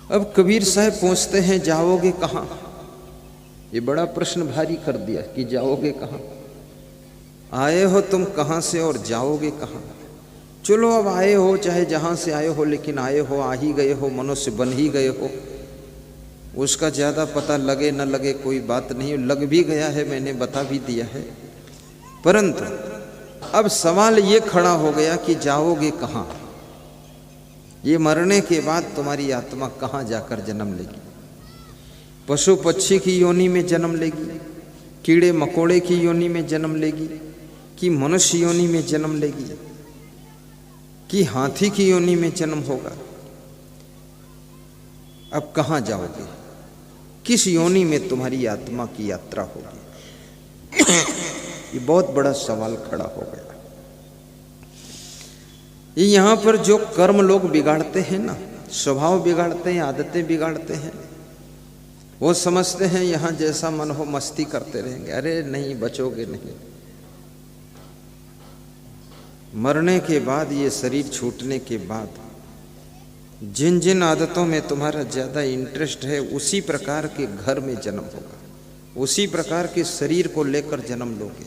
अब कबीर साहब पूछते हैं जाओगे कहाँ। ये बड़ा प्रश्न भारी कर दिया कि जाओगे कहाँ। आए हो तुम कहाँ से और जाओगे कहाँ। चलो अब आए हो चाहे जहाँ से आए हो, लेकिन आए हो, आ ही गए हो, मनुष्य बन ही गए हो। उसका ज़्यादा पता लगे न लगे कोई बात नहीं, लग भी गया है, मैंने बता भी दिया है। परंतु अब सवाल ये खड़ा हो गया कि जाओगे कहाँ। ये मरने के बाद तुम्हारी आत्मा कहाँ जाकर जन्म लेगी। पशु पक्षी की योनि में जन्म लेगी, कीड़े मकोड़े की योनि में जन्म लेगी, कि मनुष्य योनि में जन्म लेगी, कि हाथी की योनि में जन्म होगा। अब कहाँ जाओगे, किस योनि में तुम्हारी आत्मा की यात्रा होगी। ये बहुत बड़ा सवाल खड़ा हो गया। ये यहाँ पर जो कर्म लोग बिगाड़ते हैं ना, स्वभाव बिगाड़ते हैं, आदतें बिगाड़ते हैं, वो समझते हैं यहाँ जैसा मन हो मस्ती करते रहेंगे। अरे नहीं, बचोगे नहीं। मरने के बाद, ये शरीर छूटने के बाद जिन जिन आदतों में तुम्हारा ज़्यादा इंटरेस्ट है, उसी प्रकार के घर में जन्म होगा, उसी प्रकार के शरीर को लेकर जन्म लोगे,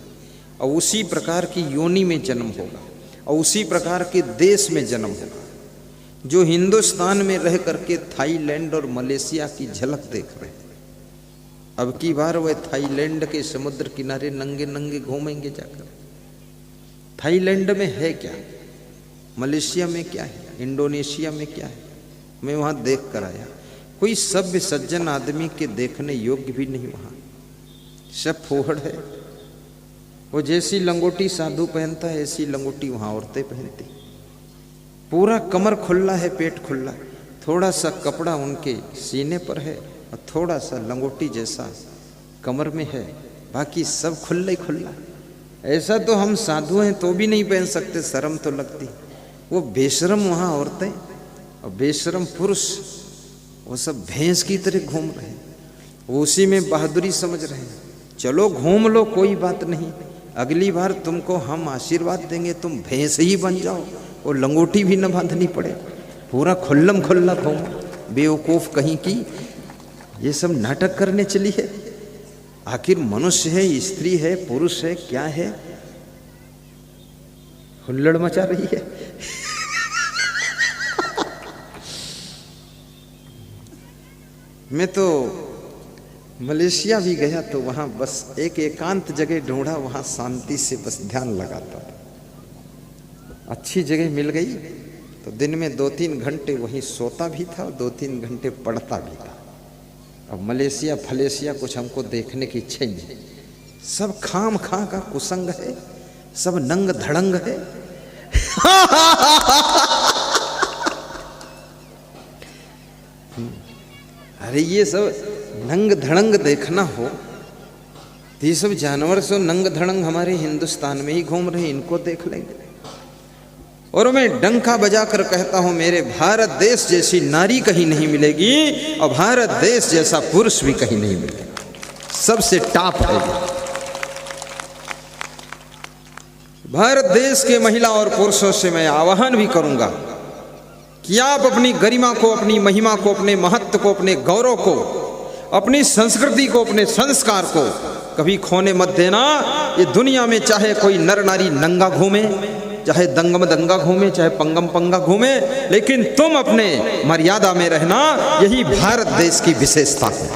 और उसी प्रकार की योनि में जन्म होगा, और उसी प्रकार के देश में जन्म होगा। जो हिंदुस्तान में रह करके थाईलैंड और मलेशिया की झलक देख रहे हैं, अब की बार वह थाईलैंड के समुद्र किनारे नंगे नंगे घूमेंगे जाकर। थाईलैंड में है क्या, मलेशिया में क्या है, इंडोनेशिया में क्या है, मैं वहाँ देख कर आया। कोई सभ्य सज्जन आदमी के देखने योग्य भी नहीं वहाँ, सब फोहड़ है। वो जैसी लंगोटी साधु पहनता है, ऐसी लंगोटी वहाँ औरतें पहनती। पूरा कमर खुला है, पेट खुला, थोड़ा सा कपड़ा उनके सीने पर है और थोड़ा सा लंगोटी जैसा कमर में है, बाकी सब खुला ही खुला। ऐसा तो हम साधु हैं तो भी नहीं पहन सकते, शर्म तो लगती। वो बेशरम वहाँ औरतें और बेशरम पुरुष, वो सब भैंस की तरह घूम रहे हैं, वो उसी में बहादुरी समझ रहे हैं। चलो घूम लो, कोई बात नहीं, अगली बार तुमको हम आशीर्वाद देंगे, तुम भैंस ही बन जाओ, और लंगोटी भी न बांधनी पड़े, पूरा खुल्लम खुल्ला घूम। बेवकूफ़ कहीं की, ये सब नाटक करने चली है। आखिर मनुष्य है, स्त्री है, पुरुष है, क्या है, हुल्लड़ मचा रही है। मैं तो मलेशिया भी गया तो वहाँ बस एक एकांत जगह ढूंढा, वहाँ शांति से बस ध्यान लगाता था। अच्छी जगह मिल गई तो दिन में 2-3 घंटे वहीं सोता भी था और 2-3 घंटे पढ़ता भी था। अब मलेशिया फलेशिया कुछ हमको देखने की इच्छा ही नहीं, सब खाम खा का कुसंग है, सब नंग धड़ंग है। अरे ये सब नंग धड़ंग देखना हो तो ये सब जानवर से नंग धड़ंग हमारे हिंदुस्तान में ही घूम रहे, इनको देख लेंगे। और मैं डंका बजाकर कहता हूं, मेरे भारत देश जैसी नारी कहीं नहीं मिलेगी और भारत देश जैसा पुरुष भी कहीं नहीं मिलेगा, सबसे टॉप है। भारत देश के महिला और पुरुषों से मैं आह्वान भी करूंगा कि आप अपनी गरिमा को, अपनी महिमा को, अपने महत्व को, अपने गौरव को, अपनी संस्कृति को, अपने संस्कार को कभी खोने मत देना। ये दुनिया में चाहे कोई नर नारी नंगा घूमे, चाहे दंगम दंगा घूमे, चाहे पंगम पंगा घूमे, लेकिन तुम अपने मर्यादा में रहना, यही भारत देश की विशेषता है।